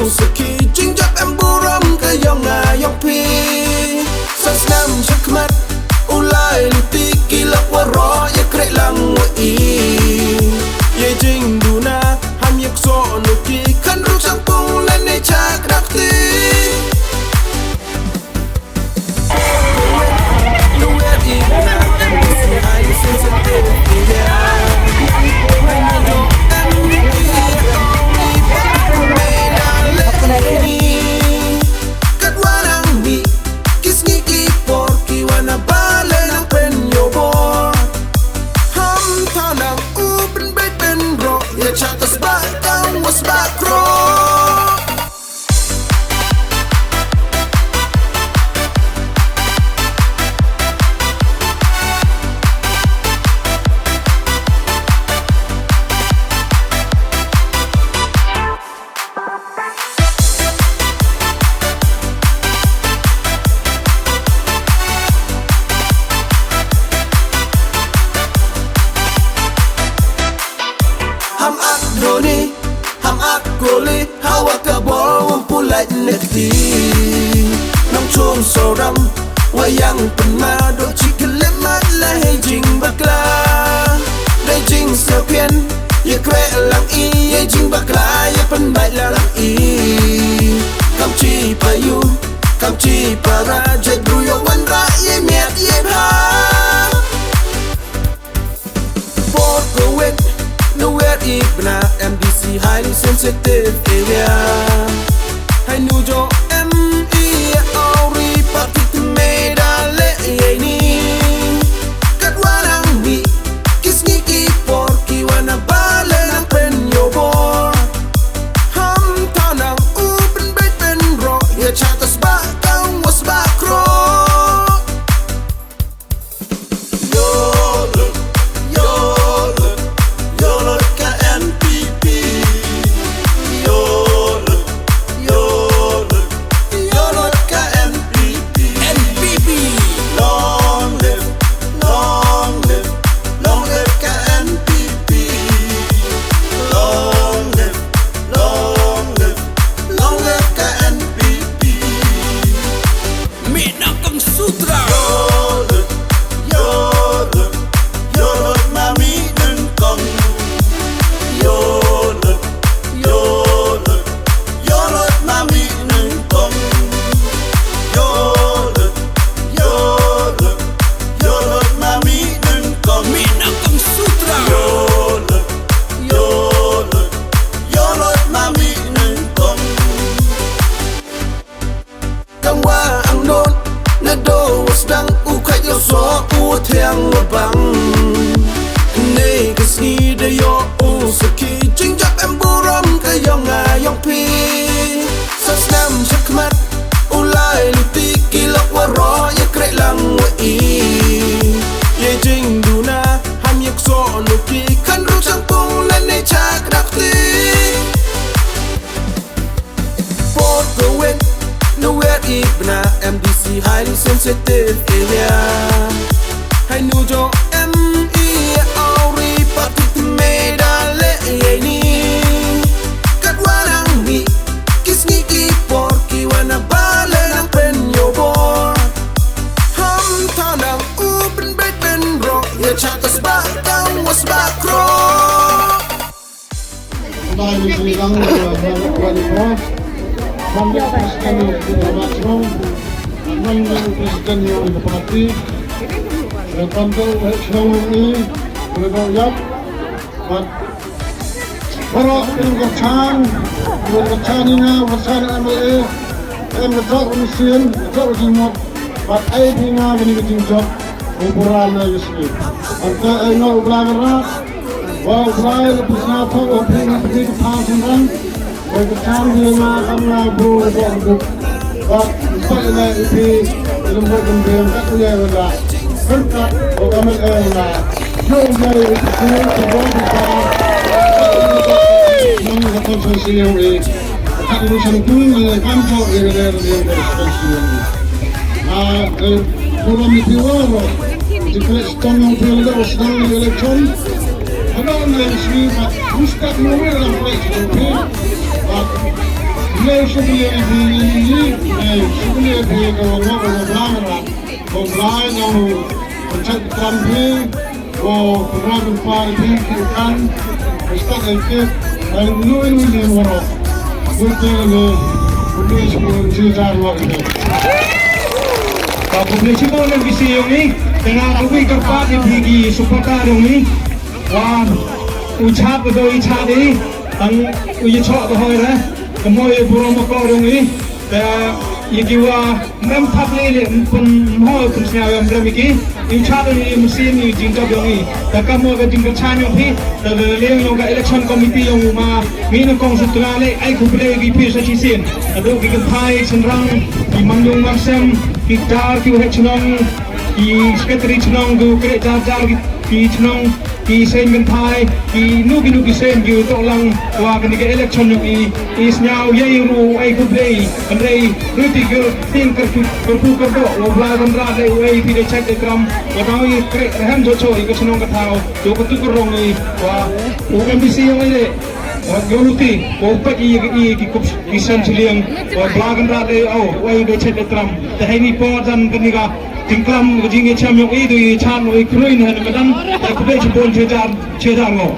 saki jing jap em buram ka yong na yong pi sas nam chakmat ulai luti kilak waro ye kre lang wa i ye jing duna ham yak so no ki kan ru Shangpung lan ne chak dak ti no where di na em si ai sin sa te ya ham ak goli hawa ka bol pulai nekti nong chum soram wayang penma do chiklemat la hey jing bakla dai jing sepian ye kre lang i ye jing bakla ye pen bai la lang i kam chi payu kam chi para je bru yo wan ra ye miat ye ha por go wet nowhere ibna MDC highly sensitive area I knew jo ME ori patit meda le ni kat warang bi kisni ki por ki wana bale nang pen yo bor ham tanang open bed pen ro ya chatas ba kang was ba kro Mihnyngkong Sutnga dang u khai yo so u thiang wa bang nei ka si de yo u saki jing jap em buram ka yong nga yong pi sas nam chakmat ulai luti kilak wa ro ye kre lang wa i ye jing duna ham yak so no ki kan ru Shangpung lan ne chak dak ti por go wet nowhere ibna MDC highly sensitive area I knew jo ME ori patit meda le ni kat warang bi kisni ki por ki wana bale nang pen yo bor ham tanang open bed pen ro ya chatas ba kang was ba kro Bye, Mihnyngkong Sutnga. Mandat Presiden Maximum, Mandat Presiden yang Parti, Pantul Shangpung ini berdoa, para pengurus ini bersama MLA, ketua komisian, ketua umum, partai ini begini job, ukuran lagi. Antara ini ubah ubah bersama opini pasang. Bagi kami yang akan berbuat, supaya itu lembut dan tak boleh berlah. Berkat kami berlah. Jom dari itu sebab kita mengatur sosial ini. Kami Shangpung dengan kantor yang berspesial. Program itu awal. Jika setengah periode sedang election, ada orang yang sini, Ustaz Noel yang presiden. Lei sebelah ini, sebelah dia kalau mau berbelakang lah, berbelakang yang mencet kampung, beberapa parti kan, mesti ikut, dan nuin dia orang, betul boleh sebelum cerita waktu. Kalau boleh cuba nak visi yang ni, dengan aku kerpat di supporter yang ni, wah, ucap atau ucap ni, ang ucap tu hari lah. Kemudian burung makau ini, yang jiwa mempat ni pun mau terusnya yang bermiki, ucap ini mesin ini jingkap yang ini, dan kamu akan jingkap channel ni, dan lepas yang ke election committee yang Mihnyngkong Sutnga ni, aku boleh pergi pilih sesuatu, aduh kita pai senrang, di Mihnyngkong Maksem, kita kita cenong, di sekretari cenong, kita kerja di cenong. Di sen kan pai, di nugi sen ju tolong wah ketika election yang isnyau ye ru ai kublei, andai ruti gur tin kerpu kerdo, wabla bandra le ai tidak cek ekram, wadau ye kre rehan joco iko senong katau, jo ketu kerong ni wah UMBC yang ini. Goluti, opak i kup kisan ciliang, wabla bandra le ai tidak cek ekram, dah ini podan kenika. Tingklam jing echam yung itu chan oi kruin han medan aku be jebon cedar ngo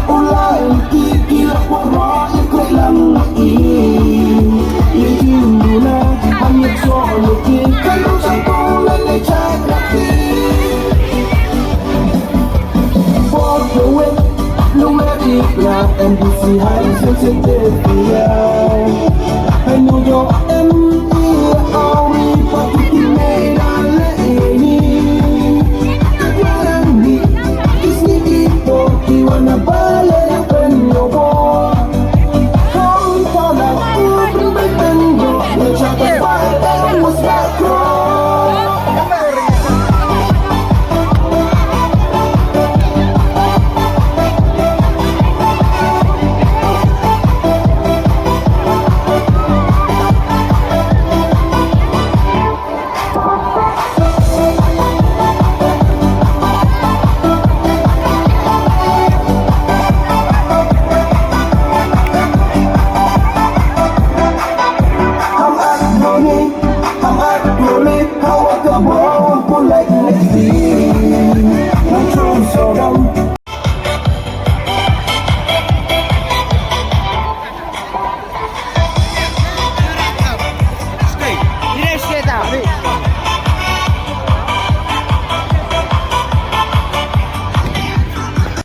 Ulai, kiki,